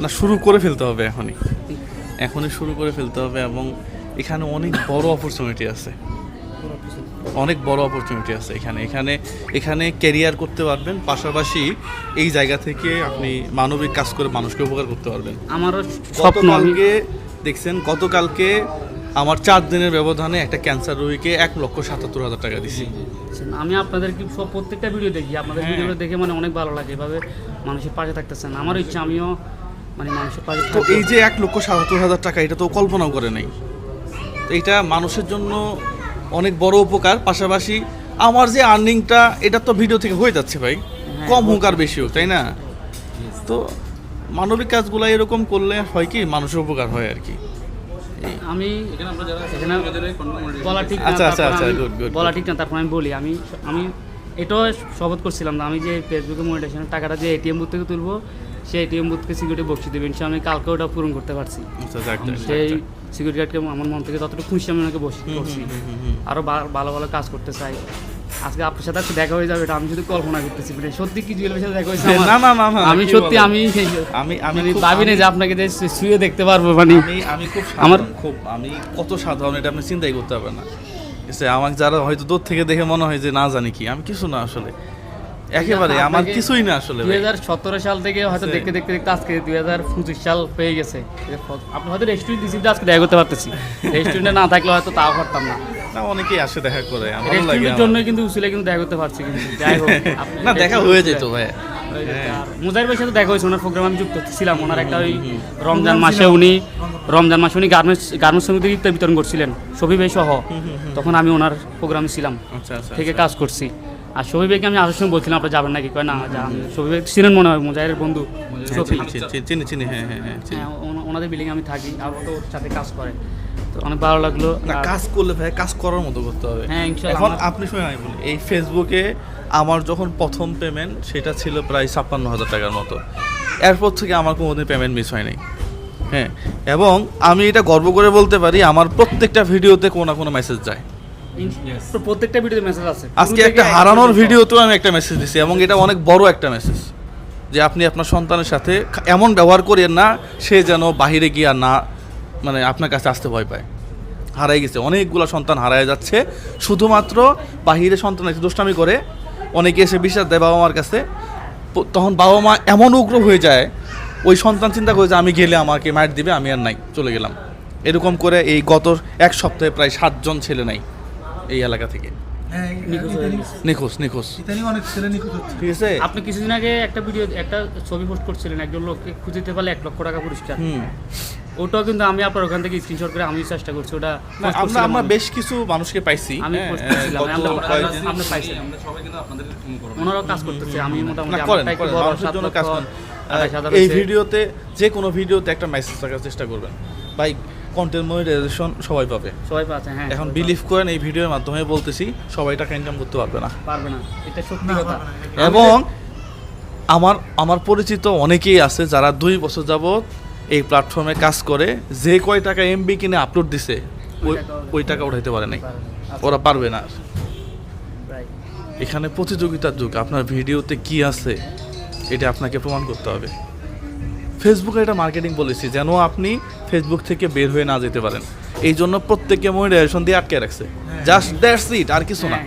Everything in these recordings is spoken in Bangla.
না, শুরু করে ফেলতে হবে এখনই শুরু করে ফেলতে হবে। এবং এখানে অনেক বড় অপরচুনিটি আছে, অনেক বড় অপরচুনিটি আছে এখানে ক্যারিয়ার করতে পারবেন, পাশাপাশি এই জায়গা থেকে আপনি মানবিক কাজ করে মানুষকে উপকার করতে পারবেন। আমারও স্বপ্ন। দেখছেন গতকালকে আমার 4 দিনের ব্যবধানে একটা ক্যান্সার রোগীকে 1,77,000 টাকা দিছি। আমি আপনাদের কি সব প্রত্যেকটা ভিডিও দেখি, আপনাদের ভিডিওগুলো দেখে মানে অনেক ভালো লাগে, এভাবে মানুষের পাশে থাকতেছেন। আমারও ইচ্ছা আমিও মানে মানুষের পাশে তো এই যে 1,77,000 টাকা, এটা তো কল্পনাও করে নাই। তো এটা মানুষের জন্য অনেক বড় উপকার। পাশাপাশি আমার যে আর্নিংটা, এটা তো ভিডিও থেকে হয়ে যাচ্ছে ভাই, কম হোক আর বেশি হোক, তাই না? তো মানবিক কাজগুলো এরকম করলে হয় কি, মানুষের উপকার হয় আর কি। আমি বলা ঠিক না, বলা ঠিক না, তারপর আমি বলি, আমি এটাও শপথ করছিলাম না, আমি যে ফেসবুকে মনিটাইজেশনের টাকাটা যে এটিএম বুথ থেকে তুলবো, সেই এটিএম বুথকে সিকিউরিটি বক্সি দেবেন, সে আমি কালকে ওটা পূরণ করতে পারছি। সেই সিকিউরিটি গার্ডকে আমার মন থেকে যতটুকু খুশি আমি ওনাকে বসে করছি, আরও ভালো ভালো কাজ করতে চাই। আজকে আপনার সাথে দেখা হয়ে যাবে, এটা আমি শুধু কল্পনা করতেছি, মানে সত্যি কি জুয়েলের সাথে দেখা হয়েছে না, আমি সত্যি আমি ভাবিনি যে আপনাকে যে শুয়ে দেখতে পারবো। মানে আমি কত সাধারণ, এটা আপনি চিন্তাই করতে পারবেন না। আমাকে যারা হয়তো দূর থেকে দেখে মনে হয় যে না জানি কি, আমি কিছু না আসলে, একেবারে আমার কিছুই না আসলে। 2017 সাল থেকে হয়তো দেখতে দেখতে দেখতে আজকে 2025 সাল পেয়ে গেছে। আপনি হয়তো রেস্টুরেন্ট দিচ্ছি, আজকে দেখা করতে পারতেছি। রেস্টুরেন্টে না থাকলে হয়তো তাও পারতাম না। অনেকেই আসে দেখা করে, রেস্টুরেন্টের জন্য কিন্তু উসিলে কিন্তু দেখা করতে পারছি, কিন্তু যাই হোক না, দেখা হয়ে যেত ভাই। মুজাহির ভাইয়ের সাথে দেখা হয়েছে, ওনার প্রোগ্রামে আমি যুক্ত ছিলাম। ওনার একটা ওই রমজান মাসে উনি গার্মেন্টস শ্রমিকদের ইফতার বিতরণ করছিলেন, শফি ভাই সহ। তখন আমি ওনার প্রোগ্রামে ছিলাম, থেকে কাজ করছি। আর শফি ভাইকে আমি আসার সময় বলছিলাম আপনারা যাবেন নাকি, কয় না আমি শফি ভাই ছিলেন মনে হয় মুজাহিরের বন্ধু শফি, চিনি। হ্যাঁ, ওনাদের বিল্ডিং আমি থাকি, আর ও তো ওর সাথে কাজ করে। তো অনেক ভালো লাগলো। কাজ করলে ভাই কাজ করার মতো করতে হবে। হ্যাঁ ইনশাআল্লাহ। এখন আপনি শুনে আমি বলি, এই ফেসবুকে আমার যখন প্রথম পেমেন্ট, সেটা ছিল প্রায় 56,000 টাকার মতো। এরপর থেকে আমার কোনোদিন পেমেন্ট মিস হয় নাই। হ্যাঁ, এবং আমি এটা গর্ব করে বলতে পারি, আমার প্রত্যেকটা ভিডিওতে কোনো না কোনো মেসেজ যায়। প্রত্যেকটা ভিডিওতে মেসেজ আছে। আজকে একটা হারানোর ভিডিওতেও আমি একটা মেসেজ দিছি, এবং এটা অনেক বড় একটা মেসেজ, যে আপনি আপনার সন্তানের সাথে এমন ব্যবহার করেন না, সে যেন বাহিরে গিয়ে না মানে আপনার কাছে আসতে ভয় পায়। হারাই গেছে, অনেকগুলো সন্তান হারায় যাচ্ছে শুধুমাত্র বাহিরে সন্তান একটু দুষ্টামি করে, অনেকে এসে বিশ্বাস দেয় বাবা মার কাছে। তখন বাবা মা এমন উগ্র হয়ে যায়, ওই সন্তান চিন্তা করে যে আমি গেলে আমাকে মার দিবে, আমি আর নাই, চলে গেলাম। এরকম করে এই গত 1 সপ্তাহে প্রায় 7 জন ছেলে নাই এই এলাকা থেকে নিখোঁজ। ঠিক আছে, আপনি কিছুদিন আগে একটা ছবি পোস্ট করছিলেন, একজন লোককে খুঁজে দিতে পারলে 1 লক্ষ টাকা পুরস্কার। ওটাও কিন্তু আমি আপনার ওখান থেকে স্ক্রিনশট করে আমি চেষ্টা করছি, ওটা আমরা বেশ কিছু মানুষকে পাইছি, আমি পোস্ট করছিলাম, আপনি পাইছেন, ওনারাও কাজ করতেছে। আমি মোটামুটি এই ভিডিওতে, যে কোনো ভিডিওতে একটা মেসেজ রাখার চেষ্টা করবেন ভাই। কন্টেন্ট মনিটাইজেশন সবাই পাবে, হ্যাঁ। এখন বিলিভ করেন, এই ভিডিওর মাধ্যমে বলতেছি, সবাই টাকা ইনকাম করতে পারবে না, এটা সত্যি কথা। এবং আমার পরিচিত অনেকেই আছে যারা 2 বছর যাবত এই প্ল্যাটফর্মে কাজ করে, যে কয় টাকা এমবি কিনে আপলোড দিছে, ওই টাকা উঠাইতে পারে নাই, ওরা পারবে না। এখানে প্রতিযোগিতার যুগ, আপনার ভিডিওতে কি আছে এটা আপনাকে প্রমাণ করতে হবে। ফেসবুকে এটা মার্কেটিং পলিসি, যেন আপনি ফেসবুক থেকে বের হয়ে না যেতে পারেন, এই জন্য প্রত্যেককে মনিটাইজেশন দিয়ে আটকে রাখছে। জাস্ট দ্যাটস ইট, আর কিছু না।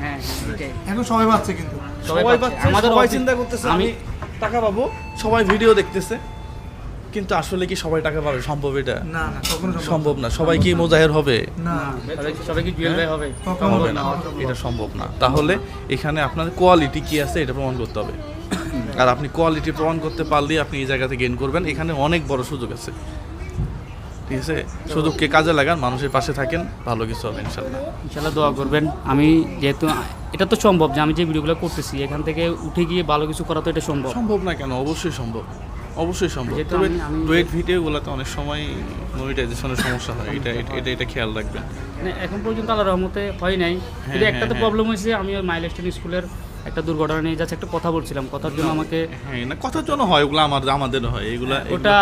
এখন সবাই পাচ্ছে, কিন্তু সবাই চিন্তা করতেছে আমি টাকা পাবো, সবাই ভিডিও দেখতেছে, কিন্তু আসলে কি সবাই টাকা পাবে? সম্ভব? এটা সম্ভব না। সবাই কি মুজাহির হবে? সবাই কি জুয়েল ভাই হবে? হবে না, এটা সম্ভব না। তাহলে এখানে আপনার কোয়ালিটি কি আছে এটা প্রমাণ করতে হবে, আর আপনি কোয়ালিটি প্রমাণ করতে পারলে আপনি এই জায়গাতে গেইন করবেন। এখানে অনেক বড় সুযোগ আছে, ঠিক আছে? সুযোগকে কাজে লাগান, মানুষের পাশে থাকেন, ভালো কিছু হবে ইনশাল্লাহ। দোয়া করবেন। আমি যেহেতু এটা তো সম্ভব যে আমি যে ভিডিওগুলো করতেছি, এখান থেকে উঠে গিয়ে ভালো কিছু করা তো এটা সম্ভব না কেন? অবশ্যই সম্ভব। তবে ডুয়েট ভিডিওগুলোতে অনেক সময় মনিটাইজেশনের সমস্যা হয়, এটা খেয়াল রাখবেন। মানে এখন পর্যন্ত আল্লাহর রহমতে হয় নাই, কিন্তু একটা তো প্রবলেম হয়েছে, আমি মাইলস্টোন স্কুলের একটা দুর্ঘটনা নিয়ে যাচ্ছে, একটা কথা বলছিলাম, কথার জন্য আমাকে কথার জন্য হয়, ওগুলো আমাদের হয়, ওটা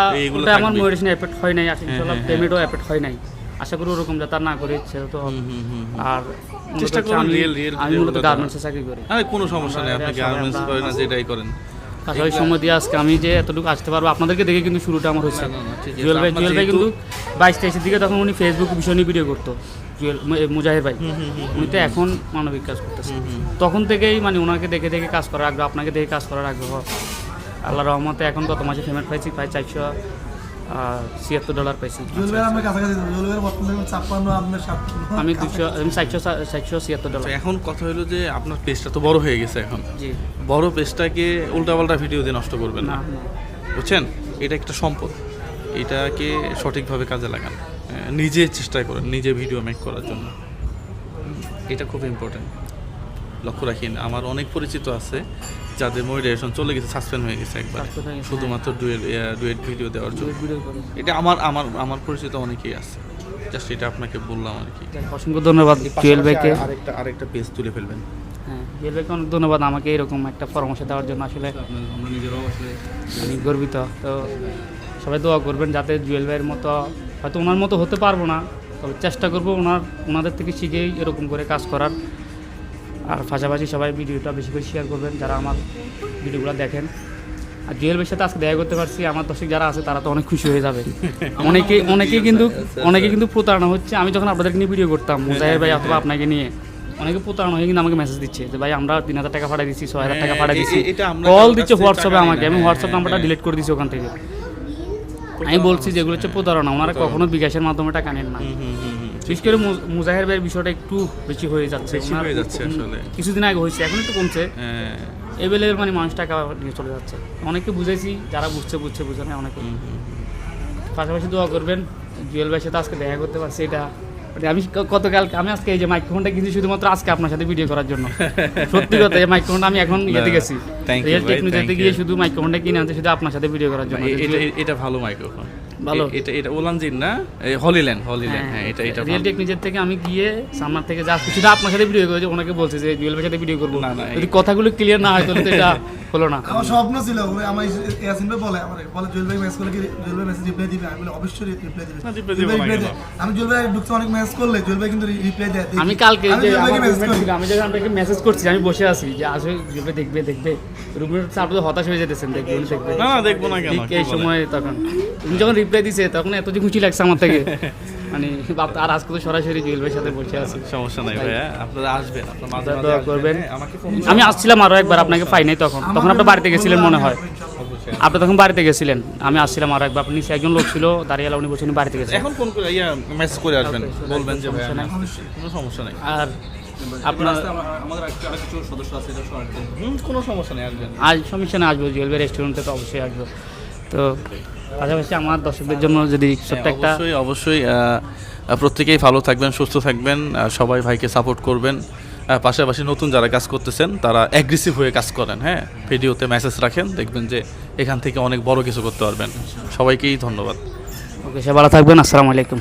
আমার মনিটাইজেশন এফেক্ট হয় নাই, ইনশাআল্লাহ পেমেন্টও এফেক্ট হয় নাই। আশা করি ওরকম যাতে না করে, সেটা তো। আর চেষ্টা করুন, আমি মূলত গার্মেন্টসে চাকরি করি। কোনো সমস্যা নেই, আপনি গার্মেন্টস করেন না, যেটাই করেন পাশাপাশি সময় দিয়ে আজকে আমি যে এতটুকু আসতে পারবো আপনাদেরকে দেখে কিন্তু শুরুটা আমার হচ্ছে। ঠিক আছে। জুয়েল ভাই আপনার কিন্তু যেহেতু- 22-23 দিকে তখন উনি ফেসবুক বিষয় নিয়ে ভিডিও করতো, মুজাহির ভাই। উনি তো এখন মানবিক কাজ করতেছে। তখন থেকেই মানে ওনাকে দেখে দেখে কাজ করার আগ্রহ, আপনাকে দেখে কাজ করার আগ্রহ। আল্লাহ রহমতে এখন গত মাসে পেমেন্ট পাইছি প্রায় $476 পাইছি। জুয়েল ভাই আমরা কাছাকাছি যাবো। জুয়েল ভাইয়ের বর্তমানে 56, আপনার 57। আমি 476 তো এখন কথা হলো যে আপনার পেজটা তো বড় হয়ে গেছে এখন, জি বড় পেজটাকে উল্টাপাল্টা ভিডিও দিয়ে নষ্ট করবেন না না, বুঝছেন? এটা একটা সম্পদ, এটাকে সঠিকভাবে কাজে লাগান, নিজে চেষ্টা করেন নিজে ভিডিও মেক করার জন্য, এটা খুব ইম্পর্টেন্ট। লক্ষ্য রাখেন, আমার অনেক পরিচিত আছে যাদের মনিটাইজেশন চলে গেছে, সাসপেন্ড হয়ে গেছে একবার, Suspend হয়ে গেছে, শুধুমাত্র ডুয়েট ভিডিও দেওয়ার জন্য। ভিডিও করে। এটা আমার আমার আমার পরিচিত অনেকেই আছে, জাস্ট এটা আপনাকে বললাম আর কি। অসংখ্য ধন্যবাদ জুয়েল ভাইকে। আরেকটা পেজ তুলে ফেলবেন। হ্যাঁ, জুয়েল ভাইকে অনেক ধন্যবাদ আমাকে এরকম একটা পরামর্শ দেওয়ার জন্য। আসলে আমরা নিজেরাও আসলে আমি গর্বিত। তো সবাই দোয়া করবেন যাতে জুয়েল ভাইয়ের মতো, হয়তো ওনার মতো হতে পারবো না, তবে চেষ্টা করবো ওনাদের থেকে শিখেই এরকম করে কাজ করার। আর পাশাপাশি সবাই ভিডিওটা বেশি করে শেয়ার করবেন যারা আমার ভিডিওগুলো দেখেন। আর জুয়েল ভাইয়ের সাথে আজকে দেখা করতে পারছি, আমার দর্শক যারা আছে তারা তো অনেক খুশি হয়ে যাবে। অনেকে কিন্তু প্রতারণা হচ্ছে। আমি যখন আপনাদেরকে নিয়ে ভিডিও করতাম, মুজাহির ভাই অথবা আপনাকে নিয়ে, অনেকে প্রতারণা হয়ে কিন্তু আমাকে মেসেজ দিচ্ছে যে ভাই আমরা 3000 টাকা পাঠিয়ে দিচ্ছি, 6000 টাকা পাঠিয়ে দিচ্ছি, এটা আমরা কল কারোর দিচ্ছে কাছ থেকে হোয়াটসঅ্যাপে টাকা আমাকে। নিই না। আমি হোয়াটসঅ্যাপ নাম্বারটা হ্যাঁ। ডিলিট করে দিচ্ছি ওখান থেকে। আমি বলছি যেগুলো হচ্ছে প্রতারণা, ওনারা কখনো বিকাশের মাধ্যমে টাকা নেন না। বিশেষ করে মুজাহির ভাইয়ের বিষয়টা একটু বেশি হয়ে যাচ্ছে। বেশি হয়ে যাচ্ছে আসলে। কিছুদিন আগে হয়েছে, এখন একটু কমছে। এভেলেবেল মানে মানুষ টাকা নিয়ে চলে যাচ্ছে। অনেকে বুঝাইছি, যারা বুঝে না অনেকে। পাশাপাশি দোয়া করবেন, জুয়েল ভাইয়ের সাথে আজকে দেখা করতে পারছি, এটা মানে আমি আমি আজকে এই যে মাইক্রোফোনটা কিনছি শুধুমাত্র আজকে আপনার সাথে ভিডিও করার জন্য। সত্যি কথা, এই মাইক্রোফোনটা আমি এখন ইয়েতে গেছি, Thank you রিয়েল ভাই, টেকনোলজিতে thank গিয়ে you. শুধু মাইক্রোফোনটা কিনে আনতে শুধু আপনার সাথে ভিডিও করার জন্য। এটা ভালো মাইক্রোফোন, ভালো। এটা ওলানজিন না, হলিল্যান্ড, হ্যাঁ এটা রিয়েল টেকনোলজির থেকে আমি গিয়ে সামনার থেকে যা শুধু আপনার সাথে ভিডিও করেছি, ওনাকে বলছে যে জুয়েল ভাইয়ের সাথে ভিডিও করবো। না, না, যদি কথাগুলো ক্লিয়ার না হয় তাহলে তো এটা হলো না। আমার স্বপ্ন ছিল, আমার ইয়াসিন ভাই বলে জুয়েল ভাই মেসেজ করলে কি জুয়েল ভাই মেসেজ রিপ্লাই দিবে? আমি বলি অবশ্যই রিপ্লাই দিবে। না, reply জুয়েল দিবে ভাই না reply কেন? দেয়। আমি জুয়েল ভাই ঢুকতে অনেক মেসেজ করলে জুয়েল ভাই কিন্তু রিপ্লাই দেয়। দেখি। আমি কালকে আমি যে জুয়েল ভাইকে আমার মেসেজ roommate করি। ছিল, আমি যখন আপনাকে মেসেজ করছি, আমি বসে আছি যে আসলে জুয়েল ভাই দেখবে রুমের আপনি হতাশ হয়ে যেতেছেন, দেখবে না দেখবো না কেন, ঠিক কি এই বলেন? সময় তখন তুমি যখন রিপ্লাই দিছে তখন এত যে খুশি লাগছে আমার থেকে মানে আর আজকে তো সরাসরি জুয়েল ভাইয়ের সাথে বসে আছি। সমস্যা নাই ভাইয়া, আপনারা আসবেন, আপনারা মাঝে মাঝে দোয়া আসবেন, করবেন। হ্যাঁ, আমাকে ফোন আমি আসছিলাম আরো একবার, আপনাকে পাই নাই তখন আপনি বাড়িতে গেছিলেন মনে হয়। আপনি তখন বাড়িতে গেছিলেন, আমি আসছিলাম আরো একবার। আপনি নিচে একজন লোক ছিল দাঁড়িয়ে, উনি বলছেন বাড়িতে গেছেন। এখন ফোন করে মেসেজ করে আসবেন, বলবেন যে ভাইয়া সমস্যা নাই। কোনো সমস্যা নেই। আর আপনার আমাদের আরো কিছু সদস্য আছে, এটা কোনো সমস্যা নেই, আসবেন। আজ সমস্যা না, আসবো জুয়েল ভাই রেস্টুরেন্টে তো অবশ্যই আসবো। তো পাশাপাশি আমার দর্শকদের জন্য যদি ছোট্ট একটা অবশ্যই প্রত্যেকেই ভালো থাকবেন, সুস্থ থাকবেন, সবাই ভাইকে সাপোর্ট করবেন। পাশাপাশি নতুন যারা কাজ করতেছেন তারা অ্যাগ্রেসিভ হয়ে কাজ করেন, হ্যাঁ, ভিডিওতে মেসেজ রাখেন, দেখবেন যে এখান থেকে অনেক বড় কিছু করতে পারবেন। সবাইকেই ধন্যবাদ। ওকে, সে ভালো থাকবেন। আসসালামু আলাইকুম।